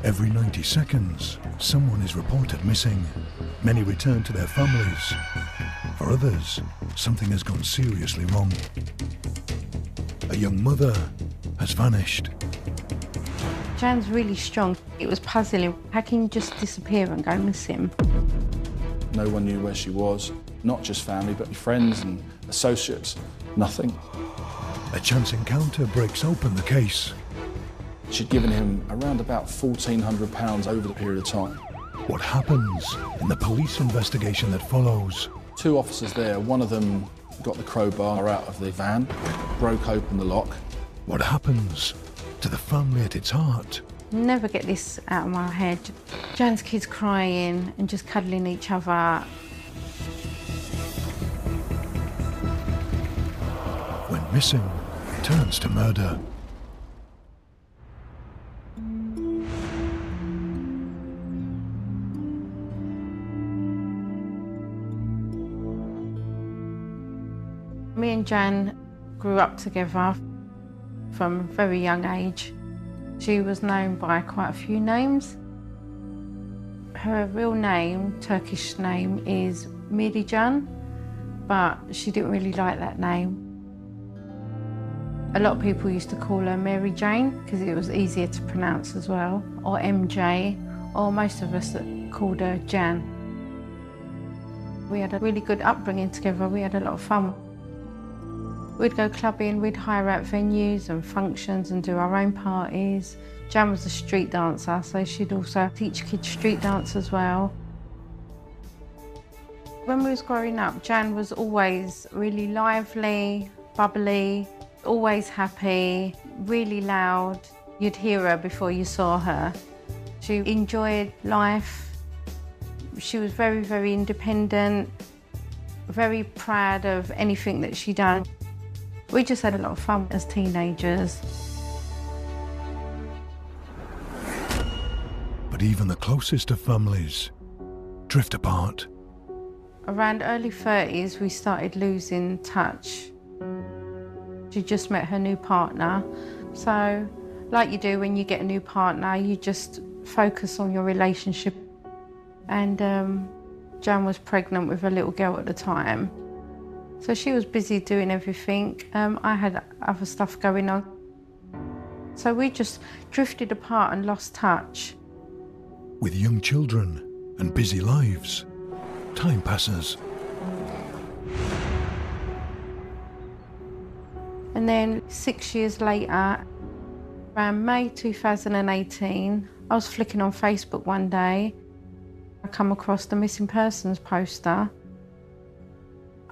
Every 90 seconds, someone is reported missing. Many return to their families. For others, something has gone seriously wrong. A young mother has vanished. Jan's really strong. It was puzzling. How can you just disappear and go missing? No one knew where she was, not just family, but friends and associates. Nothing. A chance encounter breaks open the case. She'd given him around about £1,400 over the period of time. What happens in the police investigation that follows? 2 officers there, one of them got the crowbar out of the van, broke open the lock. What happens to the family at its heart? Never get this out of my head. Jan's kids crying and just cuddling each other. When missing turns to murder. Me and Jan grew up together from a very young age. She was known by quite a few names. Her real name, Turkish name, is Mirican, but she didn't really like that name. A lot of people used to call her Mary Jane because it was easier to pronounce as well, or MJ, or most of us that called her Jan. We had a really good upbringing together. We had a lot of fun. We'd go clubbing, we'd hire out venues and functions and do our own parties. Jan was a street dancer, so she'd also teach kids street dance as well. When we was growing up, Jan was always really lively, bubbly, always happy, really loud. You'd hear her before you saw her. She enjoyed life. She was very, very independent, very proud of anything that she'd done. We just had a lot of fun as teenagers. But even the closest of families drift apart. Around early 30s, we started losing touch. She just met her new partner. So, like you do when you get a new partner, you just focus on your relationship. And Jan was pregnant with a little girl at the time. So she was busy doing everything. I had other stuff going on. So we just drifted apart and lost touch. With young children and busy lives, time passes. And then 6 years later, around May 2018, I was flicking on Facebook one day. I come across the missing persons poster.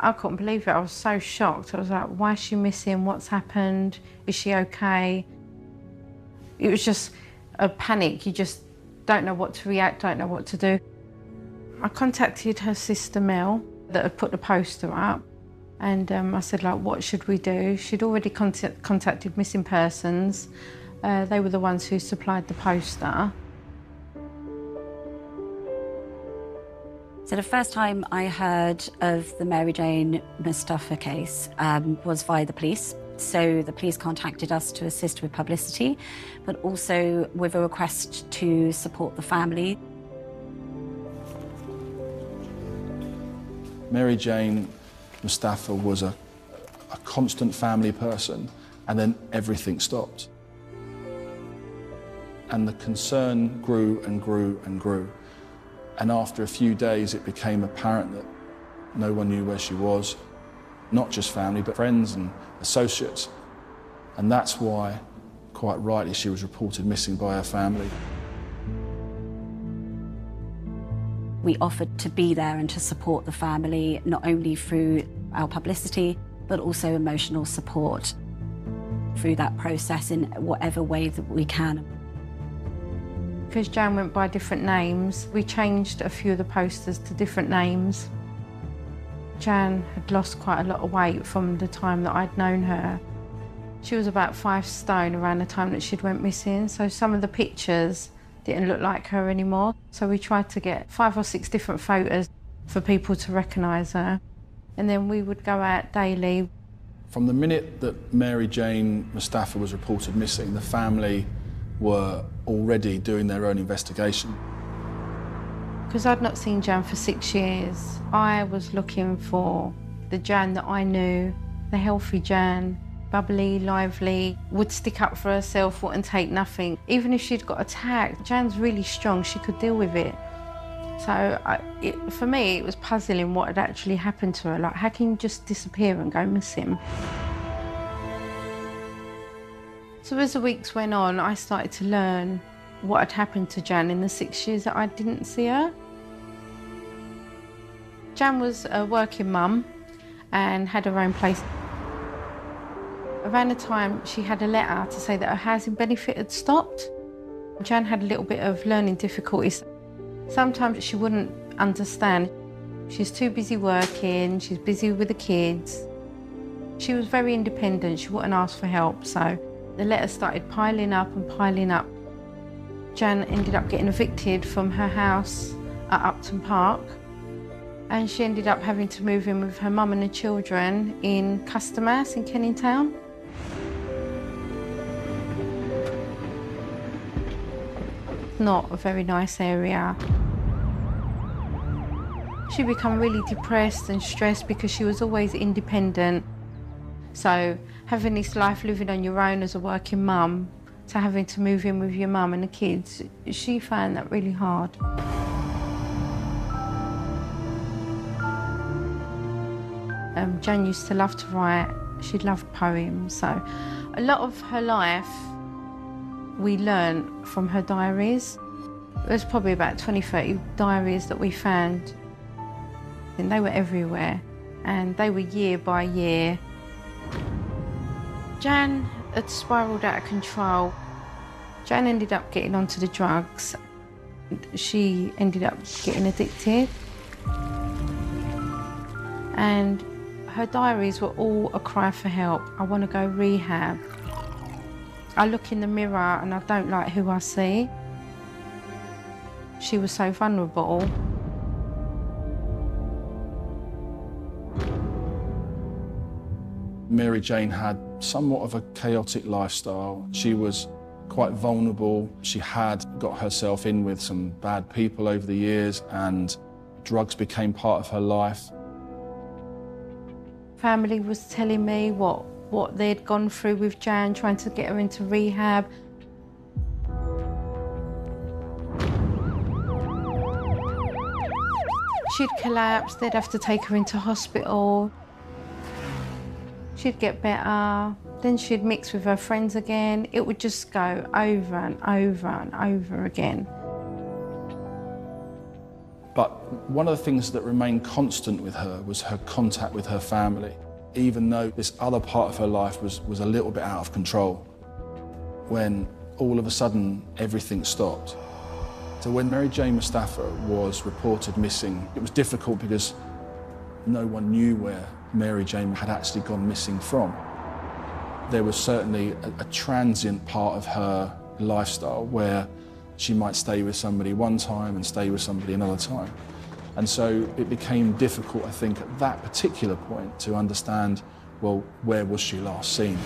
I couldn't believe it. I was so shocked. I was like, why is she missing? What's happened? Is she okay? It was just a panic. You just don't know what to react, don't know what to do. I contacted her sister Mel that had put the poster up, and I said, like, what should we do? She'd already contacted Missing Persons. They were the ones who supplied the poster. So the first time I heard of the Mary Jane Mustafa case was via the police. So the police contacted us to assist with publicity, but also with a request to support the family. Mary Jane Mustafa was a constant family person, and then everything stopped. And the concern grew and grew and grew. And after a few days, it became apparent that no one knew where she was, not just family, but friends and associates. And that's why, quite rightly, she was reported missing by her family. We offered to be there and to support the family, not only through our publicity, but also emotional support through that process in whatever way that we can. Because Jan went by different names, we changed a few of the posters to different names. Jan had lost quite a lot of weight from the time that I'd known her. She was about 5 stone around the time that she'd went missing, so some of the pictures didn't look like her anymore. So we tried to get 5 or 6 different photos for people to recognise her. And then we would go out daily. From the minute that Mary Jane Mustafa was reported missing, the family were already doing their own investigation. Because I'd not seen Jan for 6 years, I was looking for the Jan that I knew, the healthy Jan, bubbly, lively, would stick up for herself, wouldn't take nothing. Even if she'd got attacked, Jan's really strong, she could deal with it. So for me, it was puzzling what had actually happened to her. Like, how can you just disappear and go missing? So as the weeks went on, I started to learn what had happened to Jan in the 6 years that I didn't see her. Jan was a working mum and had her own place. Around the time she had a letter to say that her housing benefit had stopped. Jan had a little bit of learning difficulties. Sometimes she wouldn't understand. She's too busy working, she's busy with the kids. She was very independent, she wouldn't ask for help, so the letters started piling up and piling up. Jan ended up getting evicted from her house at Upton Park, and she ended up having to move in with her mum and the children in Custom House in Kenningtown. Not a very nice area. She became really depressed and stressed because she was always independent. So having this life living on your own as a working mum to having to move in with your mum and the kids, she found that really hard. Jan used to love to write, she loved poems, so a lot of her life we learned from her diaries. There's probably about 20, 30 diaries that we found, and they were everywhere, and they were year by year. Jan had spiralled out of control. Jan ended up getting onto the drugs. She ended up getting addicted. And her diaries were all a cry for help. I want to go rehab. I look in the mirror and I don't like who I see. She was so vulnerable. Mary Jane had somewhat of a chaotic lifestyle. She was quite vulnerable. She had got herself in with some bad people over the years, and drugs became part of her life. Family was telling me what they'd gone through with Jan, trying to get her into rehab. She'd collapse, they'd have to take her into hospital. She'd get better, then she'd mix with her friends again. It would just go over and over and over again. But one of the things that remained constant with her was her contact with her family, even though this other part of her life was a little bit out of control, when all of a sudden everything stopped. So when Mary Jane Mustafa was reported missing, it was difficult because no one knew where Mary Jane had actually gone missing from. There was certainly a transient part of her lifestyle where she might stay with somebody one time and stay with somebody another time. And so it became difficult, I think, at that particular point to understand, well, where was she last seen?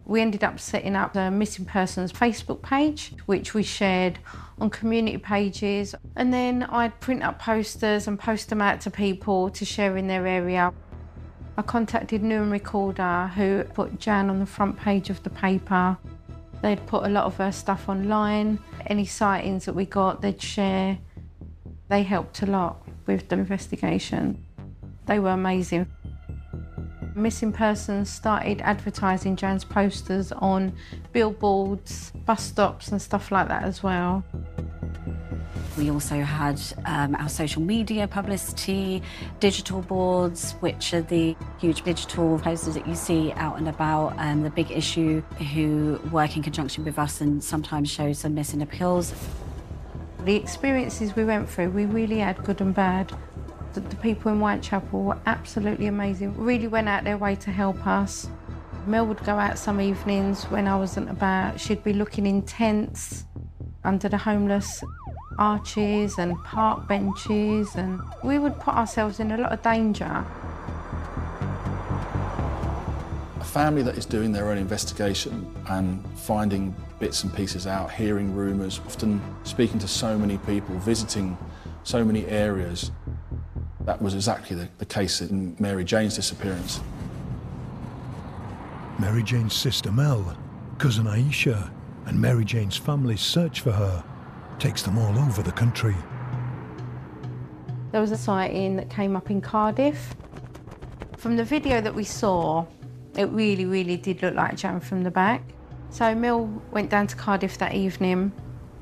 We ended up setting up a missing persons Facebook page, which we shared on community pages. And then I'd print up posters and post them out to people to share in their area. I contacted New Recorder, who put Jan on the front page of the paper. They'd put a lot of her stuff online. Any sightings that we got, they'd share. They helped a lot with the investigation. They were amazing. Missing Persons started advertising Jan's posters on billboards, bus stops and stuff like that as well. We also had our social media publicity, digital boards, which are the huge digital posters that you see out and about, the Big Issue, who work in conjunction with us and sometimes show some missing appeals. The experiences we went through, we really had good and bad. The people in Whitechapel were absolutely amazing, really went out their way to help us. Mel would go out some evenings when I wasn't about. She'd be looking in tents under the homeless arches and park benches, and we would put ourselves in a lot of danger. I family that is doing their own investigation and finding bits and pieces out, hearing rumours, often speaking to so many people, visiting so many areas. That was exactly the case in Mary Jane's disappearance. Mary Jane's sister Mel, cousin Aisha, and Mary Jane's family's search for her takes them all over the country. There was a sighting that came up in Cardiff. From the video that we saw, it really, really did look like Jan from the back. So Mel went down to Cardiff that evening,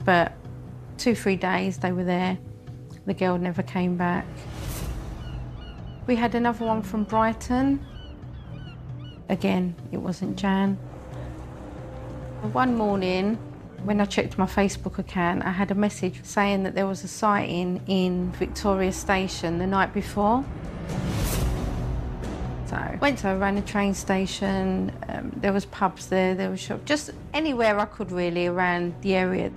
but 2-3 days they were there. The girl never came back. We had another one from Brighton. Again, it wasn't Jan. One morning, when I checked my Facebook account, I had a message saying that there was a sighting in Victoria Station the night before. So I went to around the train station, there was pubs there, there was shops, just anywhere I could really around the area.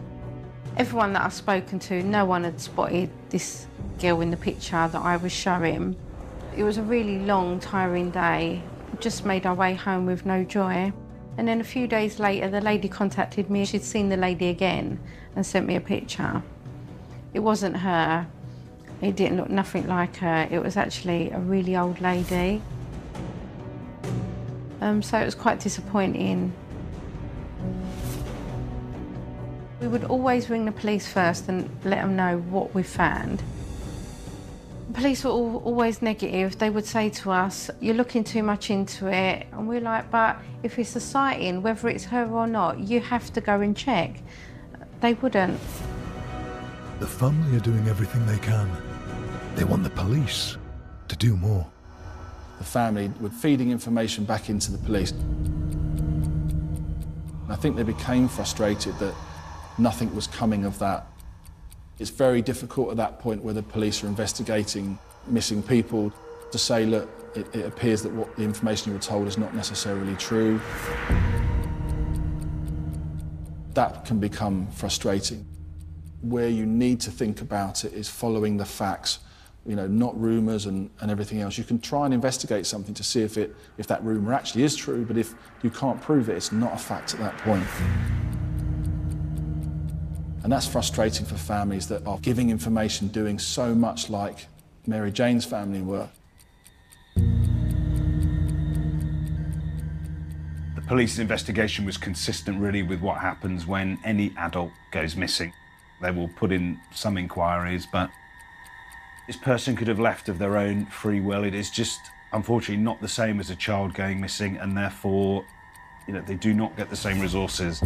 Everyone that I've spoken to, no one had spotted this girl in the picture that I was showing. It was a really long, tiring day. Just made our way home with no joy. And then a few days later, the lady contacted me. She'd seen the lady again and sent me a picture. It wasn't her. It didn't look nothing like her. It was actually a really old lady. So it was quite disappointing. We would always ring the police first and let them know what we found. The police were always negative. They would say to us, "You're looking too much into it." And we're like, "But if it's a sighting, whether it's her or not, you have to go and check." They wouldn't. The family are doing everything they can. They want the police to do more. The family were feeding information back into the police. I think they became frustrated that nothing was coming of that. It's very difficult at that point where the police are investigating missing people to say, look, it appears that what the information you were told is not necessarily true. That can become frustrating. Where you need to think about it is following the facts, you know, not rumours and everything else. You can try and investigate something to see if that rumour actually is true, but if you can't prove it, it's not a fact at that point. And that's frustrating for families that are giving information, doing so much like Mary Jane's family were. The police investigation was consistent really with what happens when any adult goes missing. They will put in some inquiries, but this person could have left of their own free will. It is just, unfortunately, not the same as a child going missing, and therefore, you know, they do not get the same resources.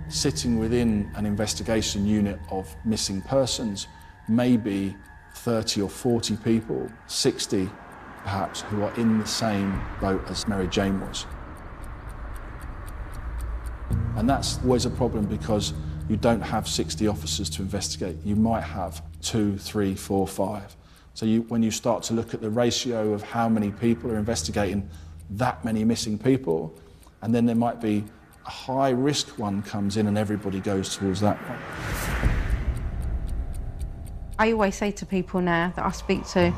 Sitting within an investigation unit of missing persons may be 30 or 40 people, 60 perhaps, who are in the same boat as Mary Jane was. And that's always a problem because you don't have 60 officers to investigate. You might have 2, 3, 4, 5. So when you start to look at the ratio of how many people are investigating that many missing people, and then there might be a high-risk one comes in and everybody goes towards that one. I always say to people now that I speak to,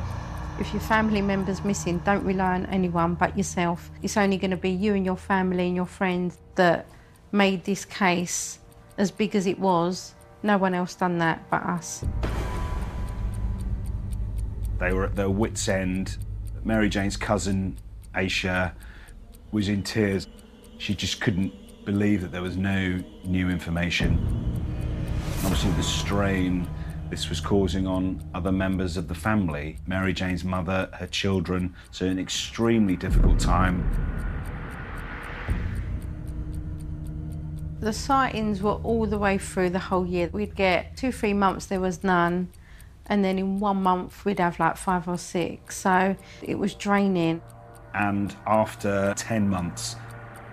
if your family member's missing, don't rely on anyone but yourself. It's only going to be you and your family and your friends that made this case as big as it was. No one else done that but us. They were at their wits' end. Mary Jane's cousin, Aisha, was in tears. She just couldn't believe that there was no new information. Obviously, the strain this was causing on other members of the family, Mary Jane's mother, her children, so an extremely difficult time. The sightings were all the way through the whole year. We'd get 2-3 months there was none, and then in 1 month we'd have like 5 or 6, so it was draining. And after 10 months,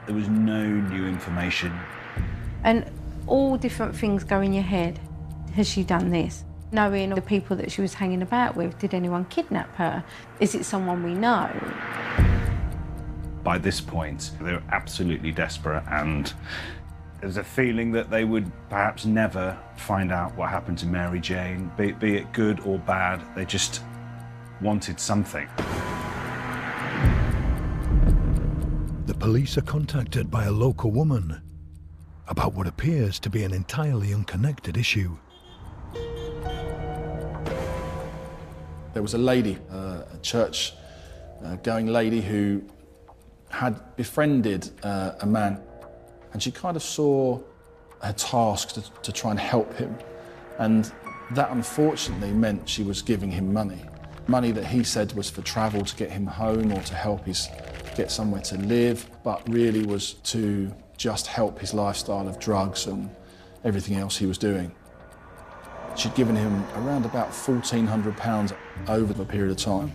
there was no new information. And all different things go in your head. Has she done this? Knowing the people that she was hanging about with, did anyone kidnap her? Is it someone we know? By this point, they were absolutely desperate, and there's a feeling that they would perhaps never find out what happened to Mary Jane, be it good or bad. They just wanted something. Police are contacted by a local woman about what appears to be an entirely unconnected issue. There was a lady, a church-going lady who had befriended a man, and she kind of saw her task to try and help him. And that unfortunately meant she was giving him money. Money that he said was for travel to get him home or to help get somewhere to live, but really was to just help his lifestyle of drugs and everything else he was doing. She'd given him around about £1,400 over the period of time.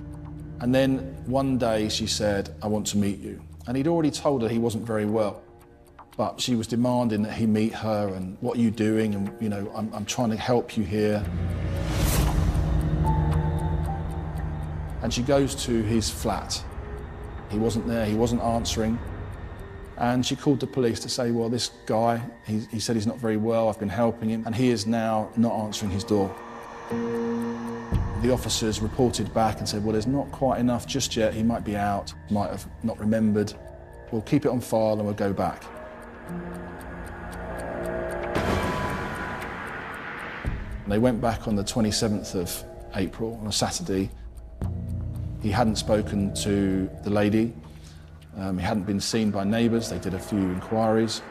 And then one day she said, "I want to meet you." And he'd already told her he wasn't very well, but she was demanding that he meet her and, "What are you doing?" And, you know, I'm trying to help you here. And she goes to his flat. He wasn't there, he wasn't answering. And she called the police to say, well, this guy, he said he's not very well, I've been helping him, and he is now not answering his door. The officers reported back and said, well, there's not quite enough just yet, he might be out, might have not remembered. We'll keep it on file and we'll go back. And they went back on the 27th of April, on a Saturday. He hadn't spoken to the lady. He hadn't been seen by neighbours. They did a few inquiries.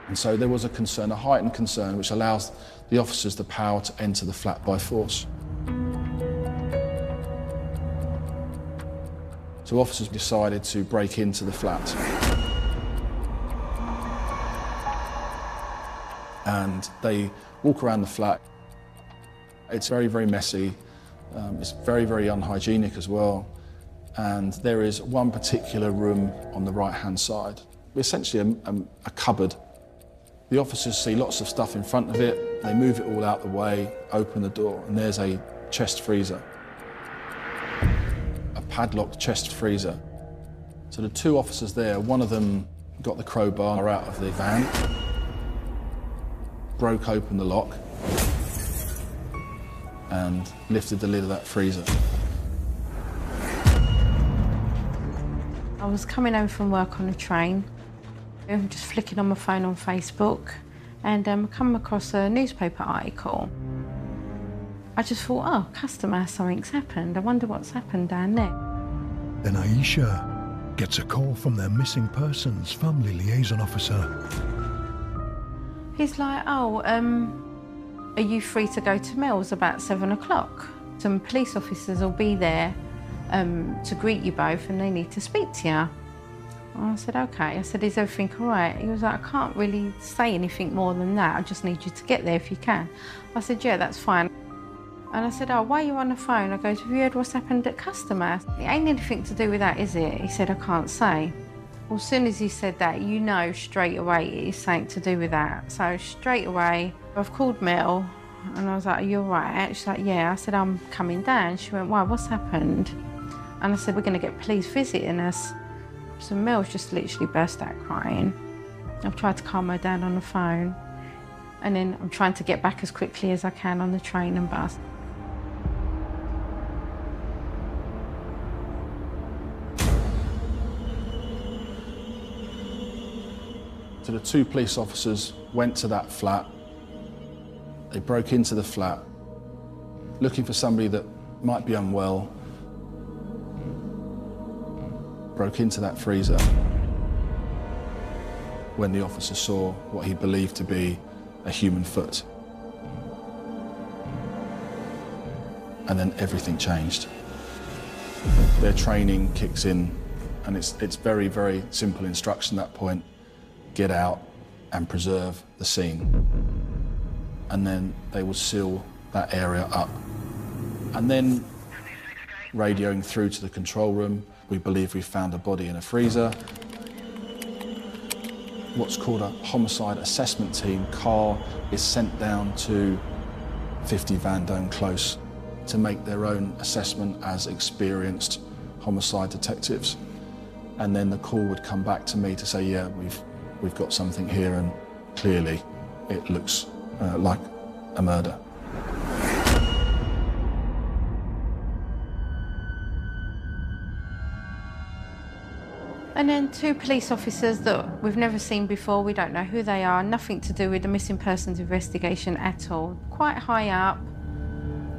And so there was a concern, a heightened concern, which allows the officers the power to enter the flat by force. So officers decided to break into the flat. And they walk around the flat. It's very, very messy. It's very, very unhygienic as well. And there is one particular room on the right-hand side, essentially a cupboard. The officers see lots of stuff in front of it. They move it all out the way, open the door, and there's a chest freezer. A padlocked chest freezer. So the two officers there, one of them got the crowbar out of the van, broke open the lock, and lifted the lid of that freezer. I was coming home from work on the train. I'm just flicking on my phone on Facebook and come across a newspaper article. I just thought, oh, customer, something's happened. I wonder what's happened down there. Then Aisha gets a call from their missing persons family liaison officer. He's like, oh, are you free to go to Mills about 7 o'clock? Some police officers will be there to greet you both and they need to speak to you. I said, okay. I said, is everything all right? He was like, I can't really say anything more than that. I just need you to get there if you can. I said, yeah, that's fine. And I said, oh, why are you on the phone? I goes, have you heard what's happened at customer? It ain't anything to do with that, is it? He said, I can't say. Well, as soon as he said that, you know straight away it is something to do with that. So straight away, I've called Mel and I was like, are you all right? She's like, yeah. I said, I'm coming down. She went, why, what's happened? And I said, we're going to get police visiting us. So Mel's just literally burst out crying. I've tried to calm her down on the phone. And then I'm trying to get back as quickly as I can on the train and bus. So the two police officers went to that flat. They broke into the flat, looking for somebody that might be unwell. Broke into that freezer when the officer saw what he believed to be a human foot. And then everything changed. Their training kicks in, and it's very, very simple instruction at that point. Get out and preserve the scene. And then they will seal that area up. And then radioing through to the control room, we believe we found a body in a freezer. What's called a homicide assessment team car is sent down to 50 Van Dome Close to make their own assessment as experienced homicide detectives. And then the call would come back to me to say, yeah, we've got something here, and clearly it looks like a murder. And then 2 police officers that we've never seen before, we don't know who they are, nothing to do with the missing persons investigation at all. Quite high up.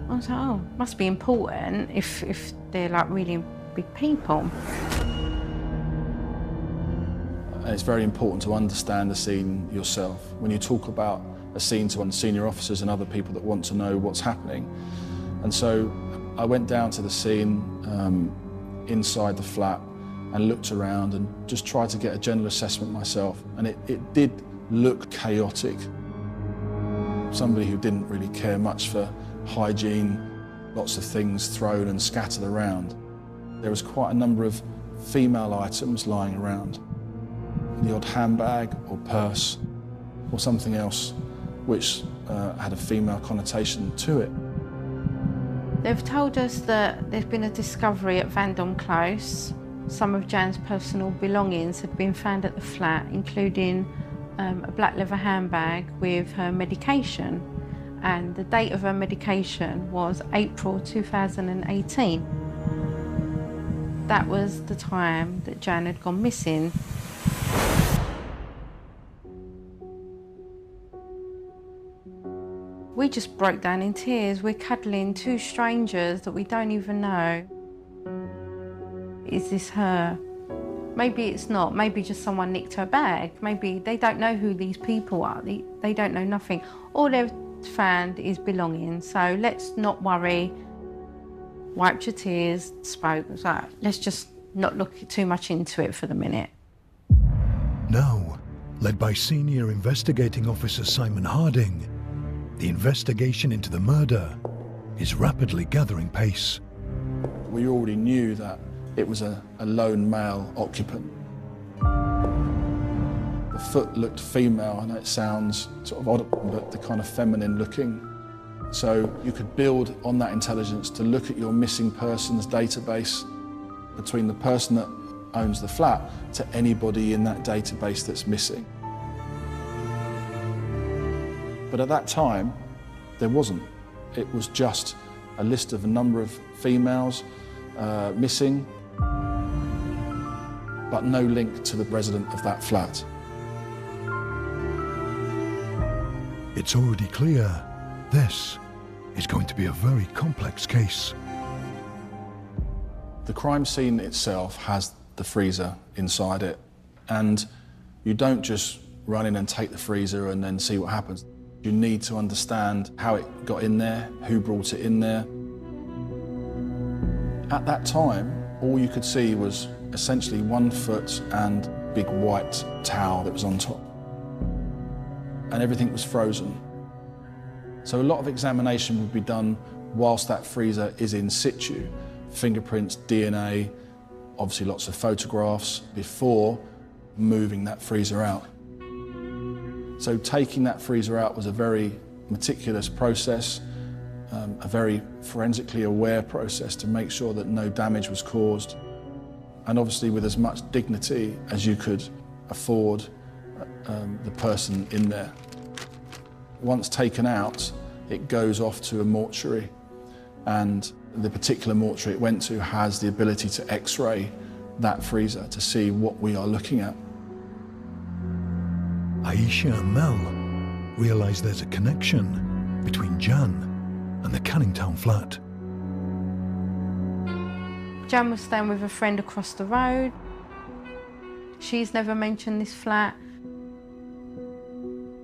I was like, oh, must be important if they're like really big people. And it's very important to understand the scene yourself. When you talk about a scene to senior officers and other people that want to know what's happening. And so I went down to the scene inside the flat and looked around and just tried to get a general assessment myself. And it did look chaotic. Somebody who didn't really care much for hygiene, lots of things thrown and scattered around. There was quite a number of female items lying around. The odd handbag or purse or something else which had a female connotation to it. They've told us that there's been a discovery at Vandom Close. Some of Jan's personal belongings had been found at the flat, including a black leather handbag with her medication. And the date of her medication was April 2018. That was the time that Jan had gone missing. We just broke down in tears. We're cuddling 2 strangers that we don't even know. Is this her? Maybe it's not. Maybe just someone nicked her bag. Maybe they don't know who these people are. They don't know nothing. All they've found is belongings. So let's not worry. Wiped your tears, spoke. So let's just not look too much into it for the minute. Now, led by Senior Investigating Officer Simon Harding, the investigation into the murder is rapidly gathering pace. We already knew that it was a lone male occupant. The foot looked female. I know it sounds sort of odd, but the kind of feminine looking. So you could build on that intelligence to look at your missing persons database between the person that owns the flat to anybody in that database that's missing. But at that time, there wasn't. It was just a list of a number of females missing, but no link to the resident of that flat. It's already clear this is going to be a very complex case. The crime scene itself has the freezer inside it, and you don't just run in and take the freezer and then see what happens. You need to understand how it got in there, who brought it in there. At that time, all you could see was essentially 1 foot and a big white towel that was on top. And everything was frozen. So a lot of examination would be done whilst that freezer is in situ. Fingerprints, DNA, obviously lots of photographs before moving that freezer out. So taking that freezer out was a very meticulous process, a very forensically aware process to make sure that no damage was caused, and obviously with as much dignity as you could afford the person in there. Once taken out, it goes off to a mortuary, and the particular mortuary it went to has the ability to X-ray that freezer to see what we are looking at. Aisha and Mel realise there's a connection between Jan and the Canning Town flat. Jan was staying with a friend across the road. She's never mentioned this flat.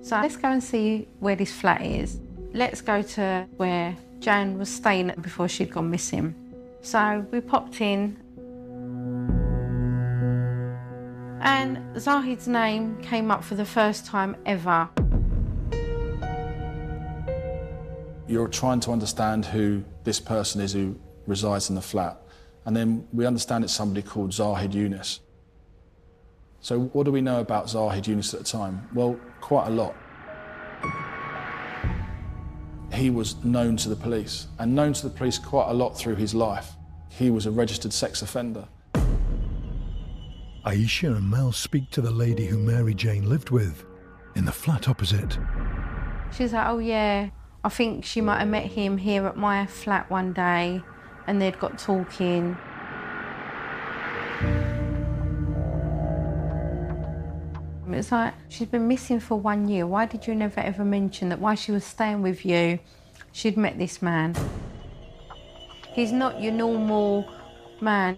So let's go and see where this flat is. Let's go to where Jan was staying before she'd gone missing. So we popped in, and Zahid's name came up for the first time ever. You're trying to understand who this person is who resides in the flat, and then we understand it's somebody called Zahid Yunus. So what do we know about Zahid Yunus at the time? Well, quite a lot. He was known to the police, and known to the police quite a lot through his life. He was a registered sex offender. Aisha and Mel speak to the lady who Mary Jane lived with in the flat opposite. She's like, oh yeah, I think she might have met him here at my flat one day and they'd got talking. It's like, she's been missing for 1 year. Why did you never ever mention that while she was staying with you, she'd met this man? He's not your normal man.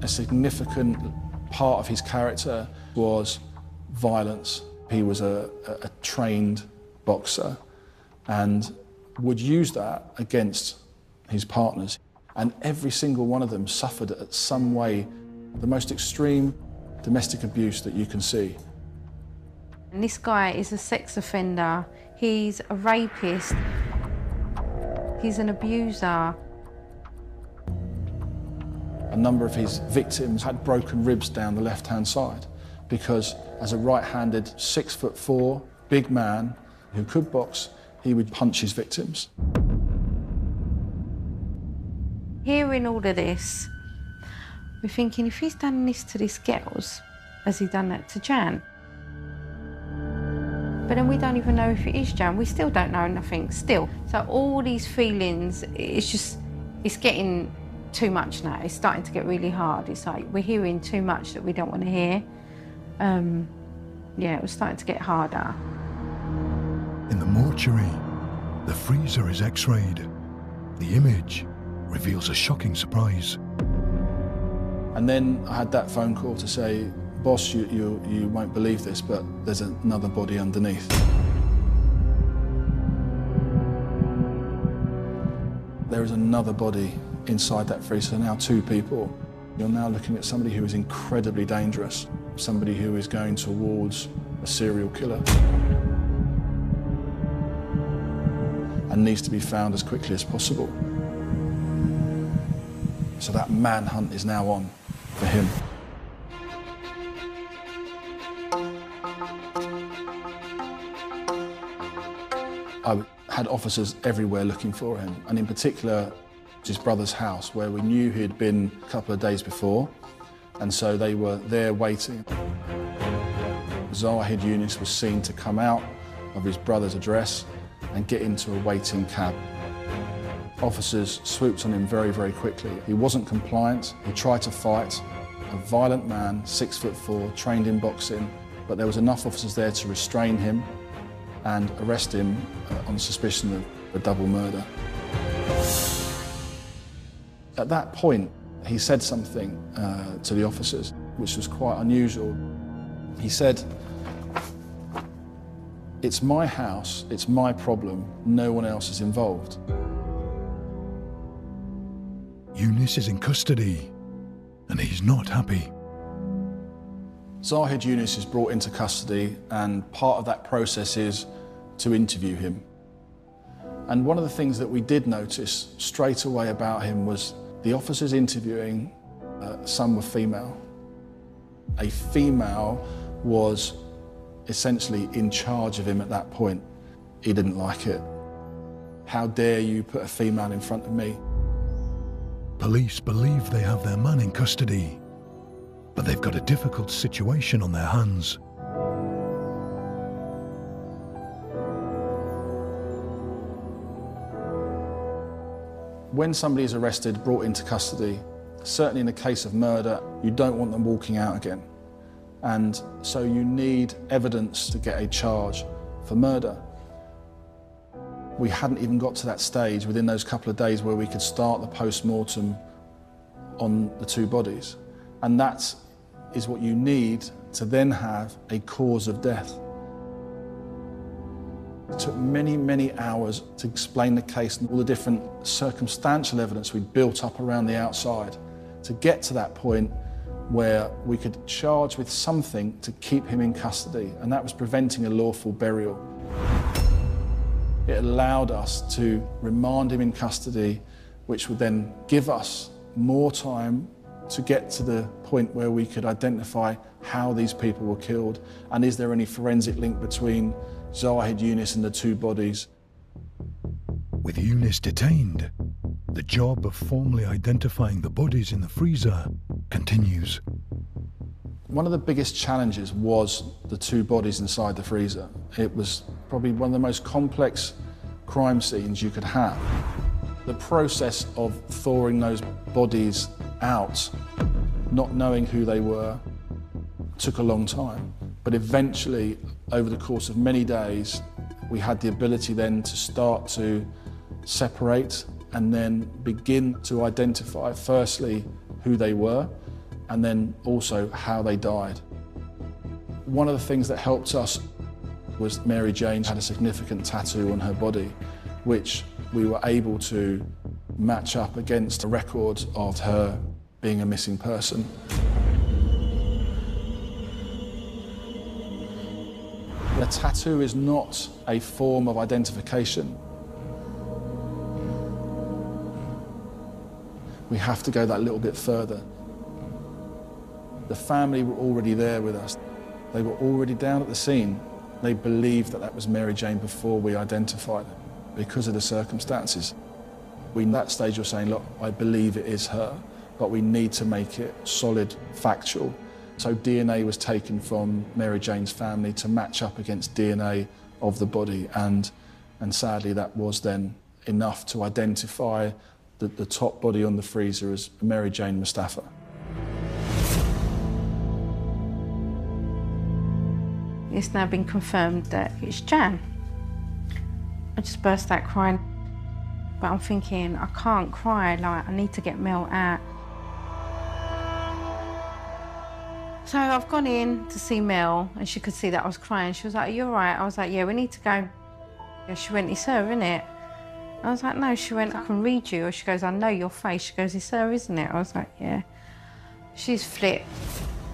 A significant part of his character was violence. He was a trained boxer and would use that against his partners. And every single one of them suffered at some way the most extreme domestic abuse that you can see. And this guy is a sex offender. He's a rapist. He's an abuser. A number of his victims had broken ribs down the left-hand side because as a right-handed 6'4" big man who could box, he would punch his victims. Hearing all of this, we're thinking, if he's done this to these girls, has he done that to Jan? But then we don't even know if it is Jan. We still don't know nothing, still. So all these feelings, it's getting too much now. It's starting to get really hard. It's like we're hearing too much that we don't want to hear. Yeah, it was starting to get harder. In the mortuary, the freezer is x-rayed. The image reveals a shocking surprise. And then I had that phone call to say, boss, you won't believe this, but there's another body underneath. There is another body inside that freezer, now 2 people. You're now looking at somebody who is incredibly dangerous, somebody who is going towards a serial killer and needs to be found as quickly as possible. So that manhunt is now on for him. I had officers everywhere looking for him, and in particular his brother's house, where we knew he'd been a couple of days before, and so they were there waiting. Zahid Yunus was seen to come out of his brother's address and get into a waiting cab. Officers swooped on him very, very quickly. He wasn't compliant. He tried to fight. A violent man, 6'4", trained in boxing, but there was enough officers there to restrain him and arrest him on suspicion of a double murder. At that point, he said something to the officers, which was quite unusual. He said, "It's my house, it's my problem, no one else is involved." Yunus is in custody, and he's not happy. Zahid Yunus is brought into custody, and part of that process is to interview him. And one of the things that we did notice straight away about him was the officers interviewing, some were female. A female was essentially in charge of him at that point. He didn't like it. How dare you put a female in front of me? Police believe they have their man in custody, but they've got a difficult situation on their hands. When somebody is arrested, brought into custody, certainly in the case of murder, you don't want them walking out again. And so you need evidence to get a charge for murder. We hadn't even got to that stage within those couple of days where we could start the post-mortem on the 2 bodies. And that is what you need to then have a cause of death. It took many, many hours to explain the case and all the different circumstantial evidence we'd built up around the outside to get to that point where we could charge with something to keep him in custody, and that was preventing a lawful burial. It allowed us to remand him in custody, which would then give us more time to get to the point where we could identify how these people were killed and is there any forensic link between Zahid Yunus and the 2 bodies. With Yunus detained, the job of formally identifying the bodies in the freezer continues. One of the biggest challenges was the 2 bodies inside the freezer. It was probably one of the most complex crime scenes you could have. The process of thawing those bodies out, not knowing who they were, took a long time, but eventually, over the course of many days, we had the ability then to start to separate and then begin to identify, firstly, who they were, and then also how they died. One of the things that helped us was Mary Jane had a significant tattoo on her body, which we were able to match up against a record of her being a missing person. A tattoo is not a form of identification. We have to go that little bit further. The family were already there with us. They were already down at the scene. They believed that that was Mary Jane before we identified her, because of the circumstances. We, at that stage, were saying, look, I believe it is her, but we need to make it solid, factual. So DNA was taken from Mary Jane's family to match up against DNA of the body, and sadly that was then enough to identify the top body on the freezer as Mary Jane Mustafa. It's now been confirmed that it's Jan. I just burst out crying, but I'm thinking, I can't cry, like, I need to get Mel out. So I've gone in to see Mel, and she could see that I was crying. She was like, are you all right? I was like, yeah, we need to go. Yeah, she went, it's her, isn't it? I was like, no. She went, I can read you. Or she goes, I know your face. She goes, it's her, isn't it? I was like, yeah. She's flipped.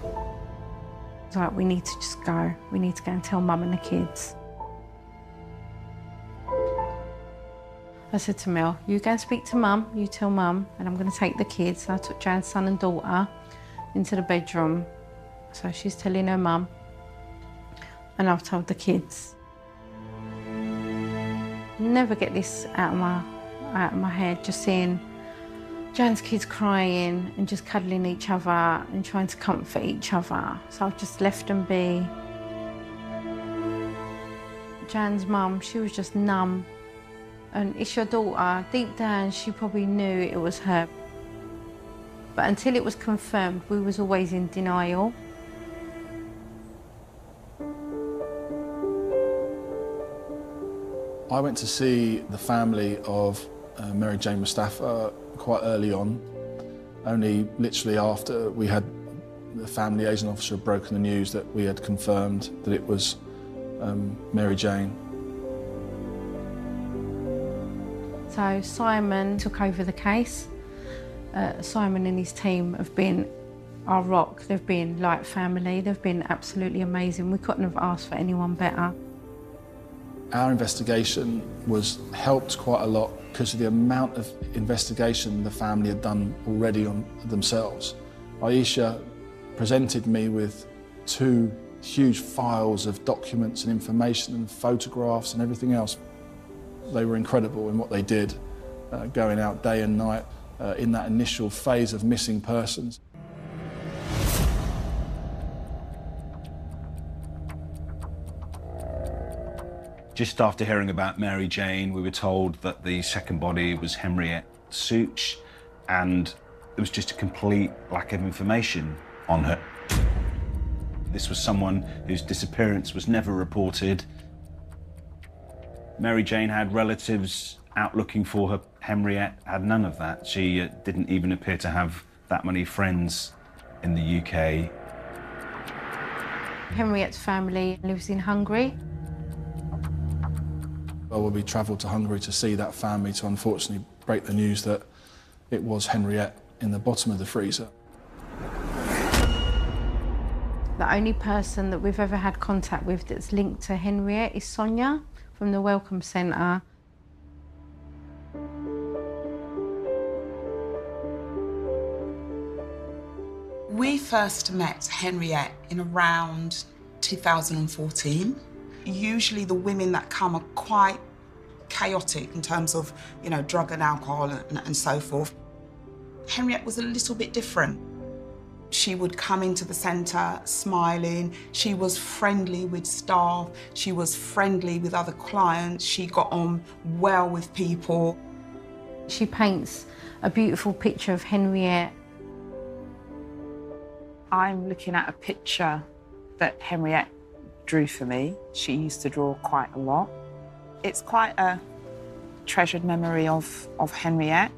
I was like, we need to just go. We need to go and tell Mum and the kids. I said to Mel, you go and speak to Mum, you tell Mum, and I'm going to take the kids. So I took Jan's son and daughter into the bedroom. So she's telling her mum, and I've told the kids. Never get this out of my head, just seeing Jan's kids crying and just cuddling each other and trying to comfort each other. So I've just left them be. Jan's mum, she was just numb. And it's your daughter. Deep down, she probably knew it was her. But until it was confirmed, we was always in denial. I went to see the family of Mary Jane Mustafa quite early on, only literally after we had the family liaison officer had broken the news that we had confirmed that it was Mary Jane. So Simon took over the case. Simon and his team have been our rock. They've been like family. They've been absolutely amazing. We couldn't have asked for anyone better. Our investigation was helped quite a lot because of the amount of investigation the family had done already on themselves. Aisha presented me with 2 huge files of documents and information and photographs and everything else. They were incredible in what they did, going out day and night in that initial phase of missing persons. Just after hearing about Mary Jane, we were told that the second body was Henriette Such, and there was just a complete lack of information on her. This was someone whose disappearance was never reported. Mary Jane had relatives out looking for her. Henriette had none of that. She didn't even appear to have that many friends in the UK. Henriette's family lives in Hungary. Well, we travelled to Hungary to see that family to unfortunately break the news that it was Henriette in the bottom of the freezer. The only person that we've ever had contact with that's linked to Henriette is Sonia from the Welcome Centre. We first met Henriette in around 2014. Usually the women that come are quite chaotic in terms of, you know, drug and alcohol and so forth. Henriette was a little bit different. She would come into the centre smiling. She was friendly with staff. She was friendly with other clients. She got on well with people. She paints a beautiful picture of Henriette. I'm looking at a picture that Henriette drew for me. She used to draw quite a lot. It's quite a treasured memory of Henriette.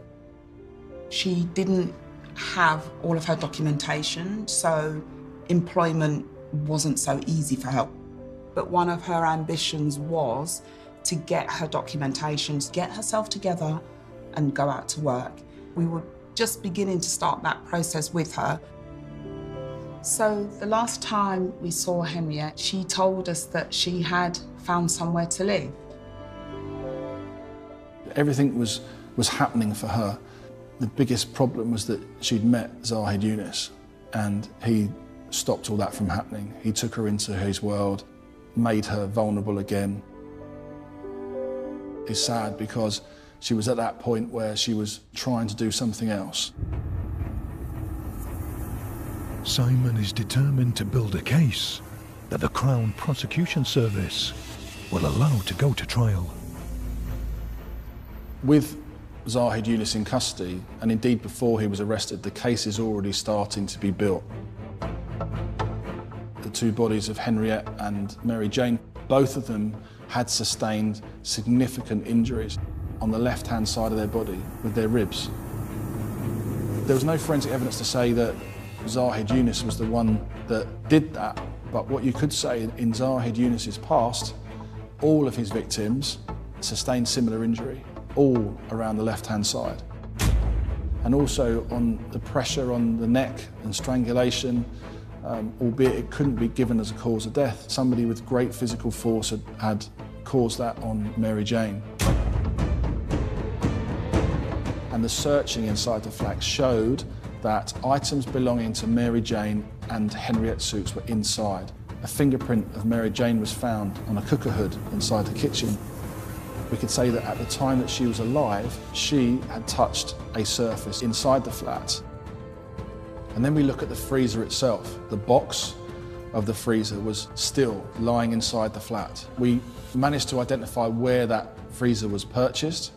She didn't have all of her documentation, so employment wasn't so easy for her. But one of her ambitions was to get her documentations, get herself together and go out to work. We were just beginning to start that process with her. So the last time we saw Henriette, she told us that she had found somewhere to live. Everything was happening for her. The biggest problem was that she'd met Zahid Yunus and he stopped all that from happening. He took her into his world, made her vulnerable again. It's sad because she was at that point where she was trying to do something else. Simon is determined to build a case that the Crown Prosecution Service will allow to go to trial. With Zahid Yunus in custody, and indeed before he was arrested, the case is already starting to be built. The two bodies of Henriette and Mary Jane, both of them had sustained significant injuries on the left-hand side of their body with their ribs. There was no forensic evidence to say that Zahid Yunus was the one that did that, but what you could say in Zahid Yunus's past, all of his victims sustained similar injury, all around the left-hand side. And also on the pressure on the neck and strangulation, albeit it couldn't be given as a cause of death. Somebody with great physical force had caused that on Mary Jane. And the searching inside the flat showed that items belonging to Mary Jane and Henriette Suits were inside. A fingerprint of Mary Jane was found on a cooker hood inside the kitchen. We could say that at the time that she was alive, she had touched a surface inside the flat. And then we look at the freezer itself. The box of the freezer was still lying inside the flat. We managed to identify where that freezer was purchased,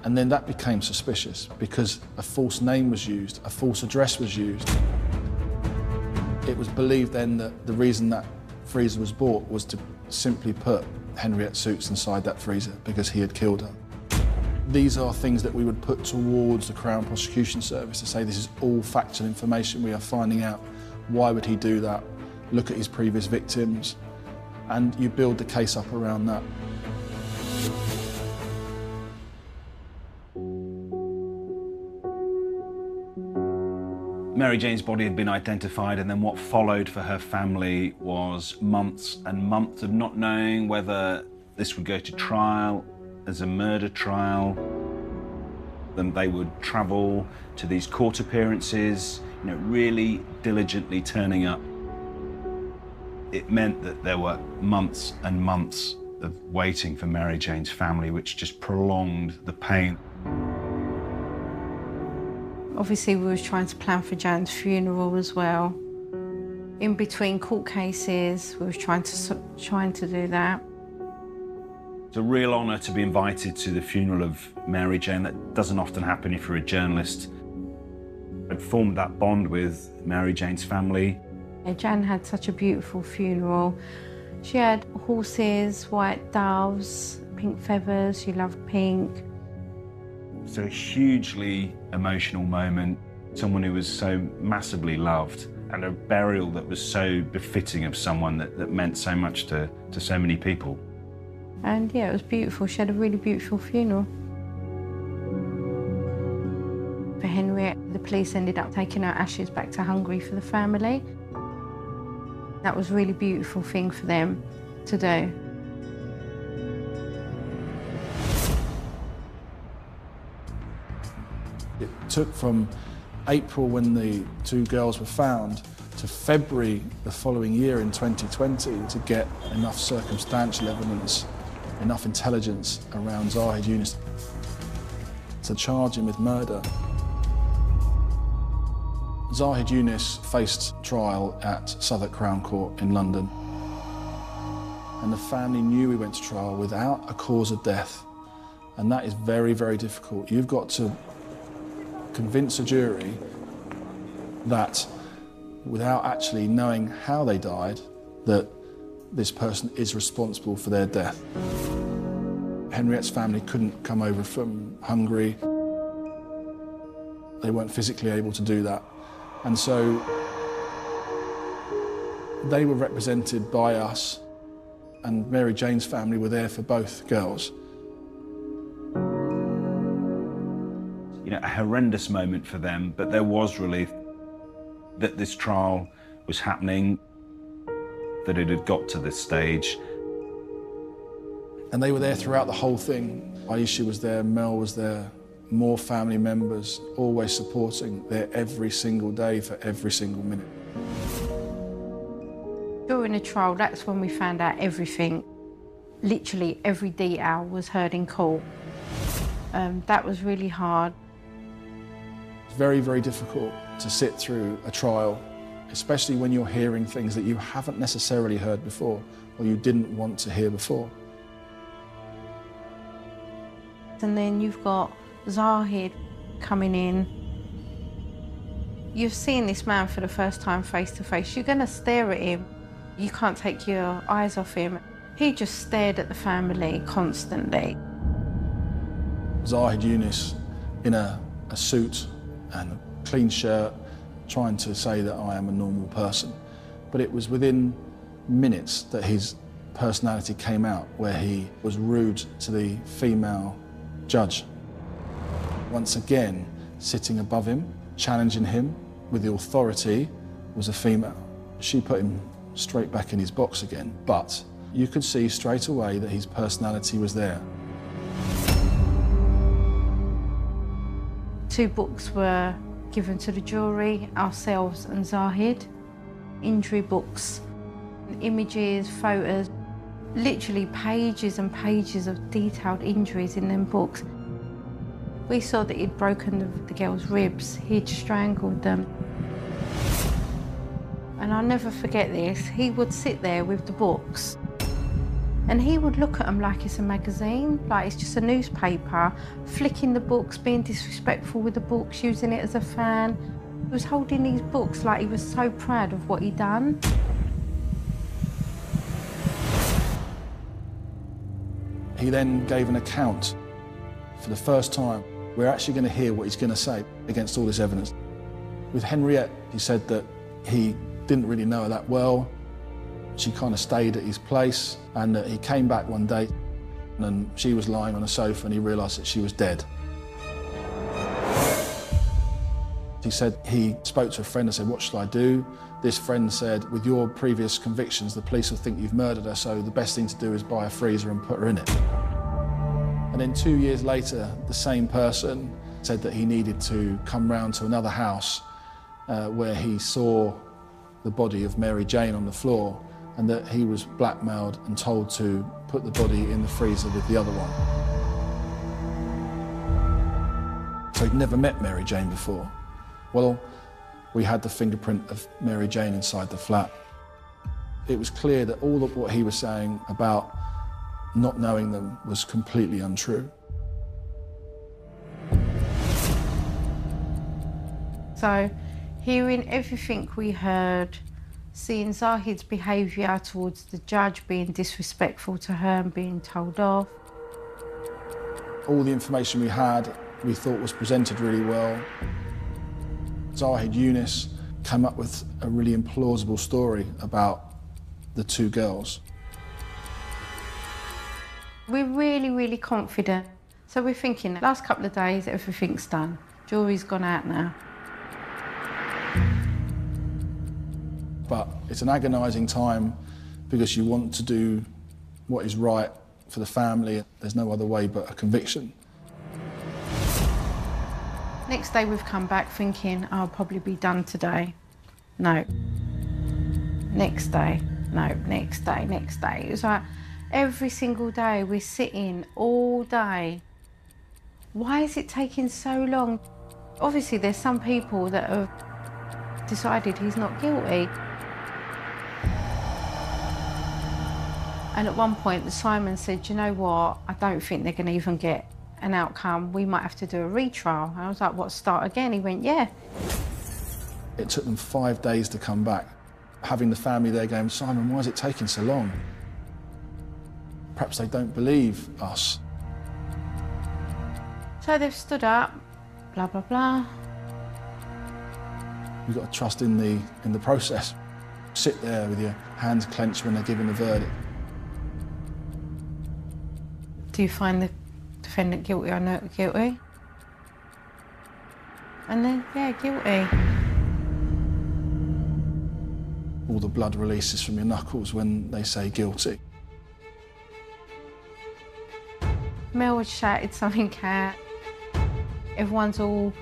and then that became suspicious because a false name was used, a false address was used. It was believed then that the reason that freezer was bought was to simply put Henriette Suits inside that freezer because he had killed her. These are things that we would put towards the Crown Prosecution Service to say this is all factual information we are finding out. Why would he do that? Look at his previous victims. And you build the case up around that. Mary Jane's body had been identified, and then what followed for her family was months and months of not knowing whether this would go to trial as a murder trial. Then they would travel to these court appearances, really diligently turning up. It meant that there were months and months of waiting for Mary Jane's family, which just prolonged the pain. Obviously, we was trying to plan for Jan's funeral as well. In between court cases, we was trying to do that. It's a real honour to be invited to the funeral of Mary Jane. That doesn't often happen if you're a journalist. I'd formed that bond with Mary Jane's family. Jan had such a beautiful funeral. She had horses, white doves, pink feathers. She loved pink. It's a hugely emotional moment. Someone who was so massively loved, and a burial that was so befitting of someone that meant so much to so many people. And yeah, it was beautiful. She had a really beautiful funeral. For Henriette, the police ended up taking her ashes back to Hungary for the family. That was a really beautiful thing for them to do. It took from April, when the two girls were found, to February the following year in 2020 to get enough circumstantial evidence, enough intelligence around Zahid Yunus to charge him with murder. Zahid Yunus faced trial at Southwark Crown Court in London, and the family knew he went to trial without a cause of death, and that is very, very difficult. You've got to convince a jury that without actually knowing how they died, that this person is responsible for their death. Henriette's family couldn't come over from Hungary. They weren't physically able to do that. And so they were represented by us, and Mary Jane's family were there for both girls. You know, a horrendous moment for them, but there was relief that this trial was happening, that it had got to this stage. And they were there throughout the whole thing. Aisha was there, Mel was there, more family members, always supporting, there every single day for every single minute. During the trial, that's when we found out everything. Literally every detail was heard in court. That was really hard. It's very, very difficult to sit through a trial, especially when you're hearing things that you haven't necessarily heard before or you didn't want to hear before. And then you've got Zahid coming in. You've seen this man for the first time face to face. You're going to stare at him. You can't take your eyes off him. He just stared at the family constantly. Zahid Yunus in a suit and a clean shirt, trying to say that I am a normal person. But it was within minutes that his personality came out, where he was rude to the female judge. Once again, sitting above him, challenging him with the authority, was a female. She put him straight back in his box again, but you could see straight away that his personality was there. 2 books were given to the jury, ourselves and Zahid. Injury books, images, photos, literally pages and pages of detailed injuries in them books. We saw that he'd broken the girls' ribs, he'd strangled them. And I'll never forget this, he would sit there with the books and he would look at them like it's a magazine, like it's just a newspaper, flicking the books, being disrespectful with the books, using it as a fan. He was holding these books like he was so proud of what he'd done. He then gave an account. For the first time, we're actually going to hear what he's going to say against all this evidence. With Henriette, he said that he didn't really know her that well. She kind of stayed at his place, and he came back one day and she was lying on a sofa and he realised that she was dead. He said he spoke to a friend and said, "What shall I do?" This friend said, "With your previous convictions, the police will think you've murdered her, so the best thing to do is buy a freezer and put her in it." And then 2 years later, the same person said that he needed to come round to another house where he saw the body of Mary Jane on the floor, and that he was blackmailed and told to put the body in the freezer with the other one. So he'd never met Mary Jane before. Well, we had the fingerprint of Mary Jane inside the flat. It was clear that all of what he was saying about not knowing them was completely untrue. So, hearing everything we heard, seeing Zahid's behaviour towards the judge, being disrespectful to her and being told off. All the information we had, we thought was presented really well. Zahid Yunus came up with a really implausible story about the 2 girls. We're really, really confident. So we're thinking, last couple of days, everything's done. Jury's gone out now. But it's an agonising time because you want to do what is right for the family. There's no other way but a conviction. Next day we've come back thinking, I'll probably be done today. No. Next day. No, next day, next day. It was like every single day we're sitting all day. Why is it taking so long? Obviously there's some people that have decided he's not guilty. And at one point, Simon said, "You know what? I don't think they're going to even get an outcome. We might have to do a retrial." And I was like, "What, start again?" He went, "Yeah." It took them 5 days to come back. Having the family there going, Simon, why is it taking so long? Perhaps they don't believe us. So they've stood up, blah, blah, blah. You've got to trust in the process. Sit there with your hands clenched when they're giving the verdict. Do you find the defendant guilty or not guilty? And then, yeah, guilty. All the blood releases from your knuckles when they say guilty. Mel had shouted something out. Everyone's all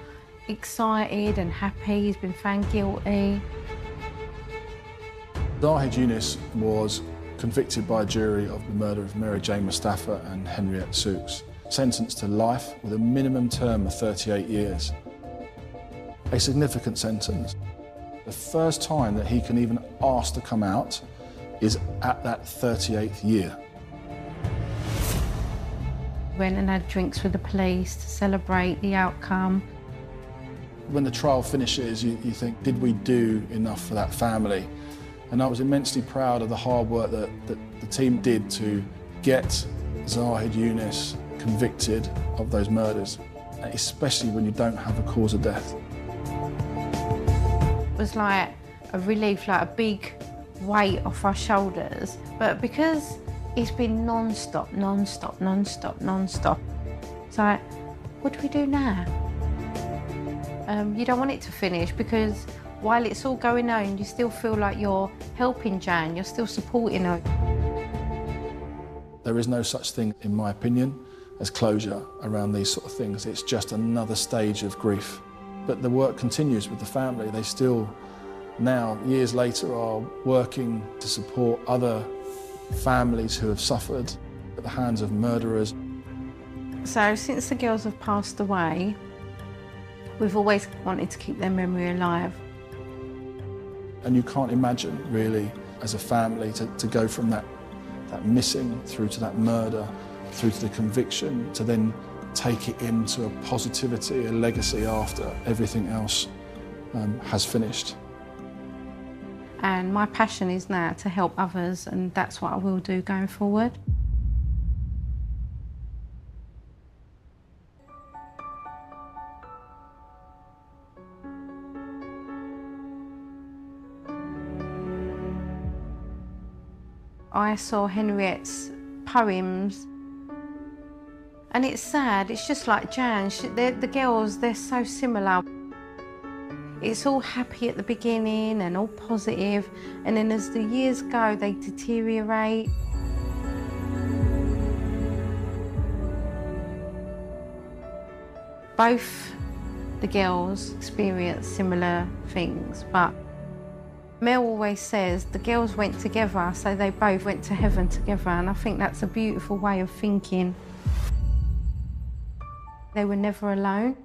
excited and happy. He's been found guilty. Zahid Yunus was convicted by a jury of the murder of Mary Jane Mustafa and Henriette Sooks, sentenced to life with a minimum term of 38 years. A significant sentence. The first time that he can even ask to come out is at that 38th year. Went and had drinks with the police to celebrate the outcome. When the trial finishes, you think, did we do enough for that family? And I was immensely proud of the hard work that the team did to get Zahid Yunus convicted of those murders, especially when you don't have a cause of death. It was like a relief, like a big weight off our shoulders. But because it's been non-stop, non-stop, non-stop, non-stop, it's like, what do we do now? You don't want it to finish because while it's all going on, you still feel like you're helping Jan, you're still supporting her. There is no such thing, in my opinion, as closure around these sort of things. It's just another stage of grief. But the work continues with the family. They still, now, years later, are working to support other families who have suffered at the hands of murderers. So since the girls have passed away, we've always wanted to keep their memory alive. And you can't imagine, really, as a family, to go from that missing through to that murder, through to the conviction, to then take it into a positivity, a legacy after everything else has finished. And my passion is now to help others, and that's what I will do going forward. I saw Henriette's poems, and it's sad. It's just like Jan. The girls, they're so similar. It's all happy at the beginning and all positive, and then as the years go, they deteriorate. Both the girls experience similar things, but Mel always says the girls went together, so they both went to heaven together, and I think that's a beautiful way of thinking. They were never alone.